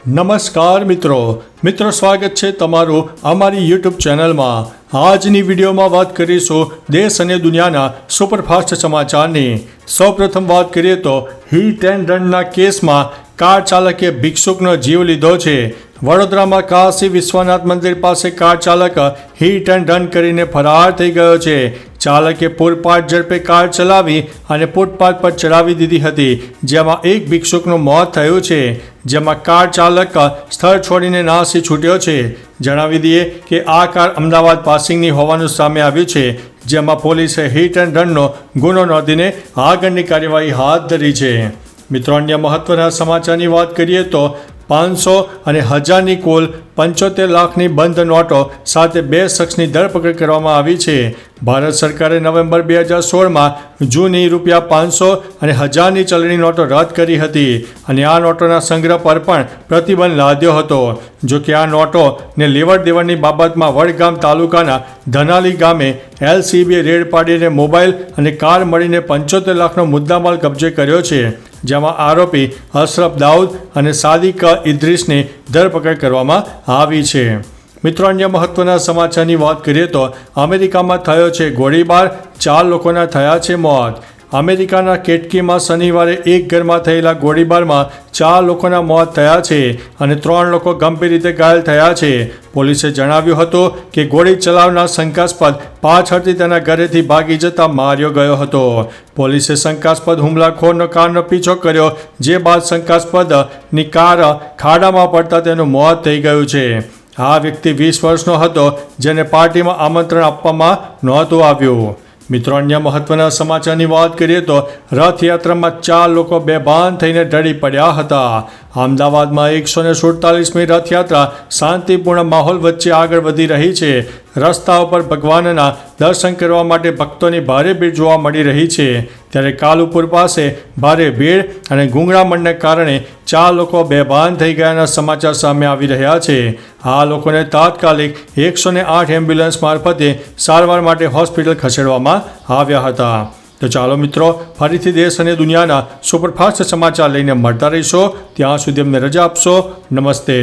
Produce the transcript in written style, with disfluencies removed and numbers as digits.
નમસ્કાર મિત્રો સ્વાગત છે તમારું અમારી યુટ્યુબ ચેનલમાં। આજની વિડીયોમાં વાત કરીશું દેશ અને દુનિયાના સુપરફાસ્ટ સમાચારની। સૌપ્રથમ વાત કરીએ તો હિટ એન્ડ રનના કેસમાં કાર ચાલકે ભિક્ષુકનો જીવ લીધો છે। વડોદરામાં કાશી વિશ્વનાથ મંદિર પાસે કાર ચાલક હિટ એન્ડ રન કરીને ફરાર થઈ ગયો છે। ચાલકે પૂરપાટ ઝડપે કાર ચલાવી અને ફૂટપાથ પર ચડાવી દીધી હતી, જેમાં એક ભિક્ષુકનું મોત થયું છે, જેમાં કાર ચાલક સ્થળ છોડીને નાસી છૂટ્યો છે। જણાવી દઈએ કે આ કાર અમદાવાદ પાસિંગની હોવાનું સામે આવ્યું છે, જેમાં પોલીસે હિટ એન્ડ રનનો ગુનો નોંધીને આગળની કાર્યવાહી હાથ ધરી છે। મિત્રો, અન્ય મહત્વના સમાચારની વાત કરીએ તો 500 અને 1000ની કુલ 75 લાખની બંધ નોટો સાથે 2 શખ્સની ધરપકડ કરવામાં આવી છે। ભારત સરકારે નવેમ્બર 2016માં જૂની ₹500 અને 1000ની ચલણી નોટો રદ કરી હતી અને આ નોટોના સંગ્રહ પર પણ પ્રતિબંધ લાદ્યો હતો। જો કે આ નોટોને લેવડ દેવડની બાબતમાં વડગામ તાલુકાના ધનાલી ગામે LCBએ રેડ પાડીને મોબાઈલ અને કાર મળીને 75 લાખનો મુદ્દામાલ કબજે કર્યો છે, જેમાં આરોપી અશરફ દાઉદ અને સાદિક ઇદ્રીસની ધરપકડ કરવામાં આવી છે। મિત્રો, અન્ય મહત્વના સમાચારની વાત કરીએ તો અમેરિકામાં થયો છે ગોળીબાર, 4 લોકોના થયા છે મોત। અમેરિકાના કેટકીમાં શનિવારે એક ઘરમાં થયેલા ગોળીબારમાં 4 લોકોના મોત થયા છે અને 3 લોકો ગંભીર રીતે ઘાયલ થયા છે। પોલીસે જણાવ્યું હતું કે ગોળી ચલાવનાર શંકાસ્પદ પાછળથી તેના ઘરેથી ભાગી જતા માર્યો ગયો હતો। પોલીસે શંકાસ્પદ હુમલાખોરનો કારનો પીછો કર્યો, જે બાદ શંકાસ્પદની કાર ખાડામાં પડતા તેનું મોત થઈ ગયું છે। આ વ્યક્તિ 20 વર્ષનો હતો, જેને પાર્ટીમાં આમંત્રણ આપવામાં નહોતું આવ્યું। મિત્રો, અન્ય મહત્વના સમાચારની વાત કરીએ તો રથયાત્રામાં 4 લોકો બેભાન થઈને ઢળી પડ્યા હતા। અમદાવાદમાં 147મી રથયાત્રા શાંતિપૂર્ણ માહોલ વચ્ચે આગળ વધી રહી છે। રસ્તાઓ પર ભગવાનના દર્શન કરવા માટે ભક્તોની ભારે ભીડ જોવા મળી રહી છે, ત્યારે કાલુપુર પાસે ભારે ભીડ અને ગૂંગળામણને કારણે 4 લોકો બેભાન થઈ ગયાના સમાચાર સામે આવી રહ્યા છે। આ લોકોને તાત્કાલિક 108 એમ્બ્યુલન્સ મારફતે સારવાર માટે હોસ્પિટલ ખસેડવામાં આવ્યા હતા। તો ચાલો મિત્રો, ફરીથી દેશ અને દુનિયાના સુપરફાસ્ટ સમાચાર લઈને મળતા રહીશો। ત્યાં સુધી અમને રજા આપશો। નમસ્તે।